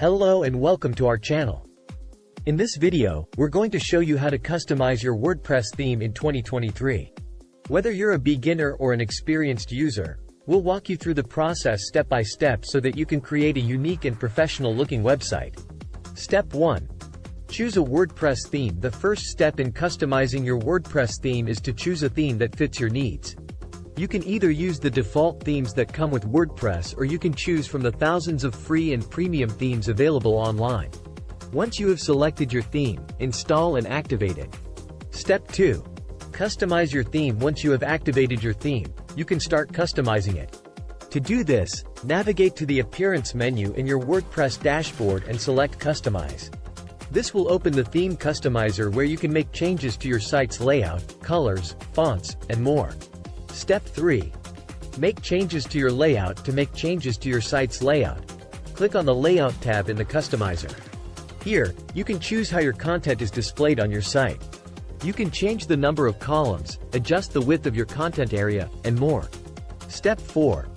Hello and welcome to our channel. In this video, we're going to show you how to customize your WordPress theme in 2023. Whether you're a beginner or an experienced user, we'll walk you through the process step by step so that you can create a unique and professional looking website. Step 1. Choose a WordPress theme. The first step in customizing your WordPress theme is to choose a theme that fits your needs. You can either use the default themes that come with WordPress, or you can choose from the thousands of free and premium themes available online. Once you have selected your theme, install and activate it. Step 2. Customize your theme. Once you have activated your theme, you can start customizing it. To do this, navigate to the Appearance menu in your WordPress dashboard and select Customize. This will open the Theme Customizer where you can make changes to your site's layout, colors, fonts, and more. Step 3. Make changes to your layout. To make changes to your site's layout, click on the Layout tab in the Customizer. Here, you can choose how your content is displayed on your site. You can change the number of columns, adjust the width of your content area, and more. Step 4.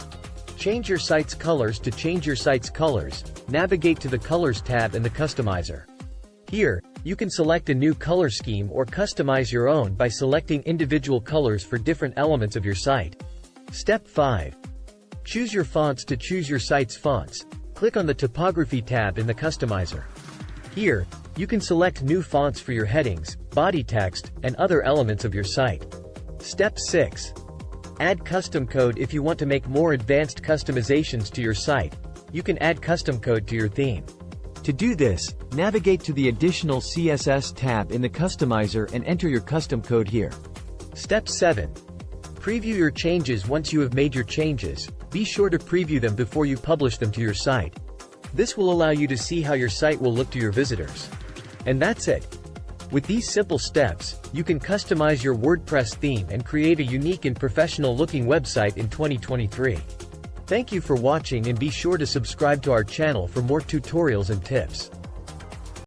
Change your site's colors. To change your site's colors, navigate to the Colors tab in the Customizer. Here, you can select a new color scheme or customize your own by selecting individual colors for different elements of your site. Step 5. Choose your fonts. To choose your site's fonts, click on the Typography tab in the Customizer. Here, you can select new fonts for your headings, body text, and other elements of your site. Step 6. Add custom code. If you want to make more advanced customizations to your site, you can add custom code to your theme. To do this, navigate to the Additional CSS tab in the Customizer and enter your custom code here. Step 7. Preview your changes. Once you have made your changes, be sure to preview them before you publish them to your site. This will allow you to see how your site will look to your visitors. And that's it. With these simple steps, you can customize your WordPress theme and create a unique and professional looking website in 2023. Thank you for watching, and be sure to subscribe to our channel for more tutorials and tips.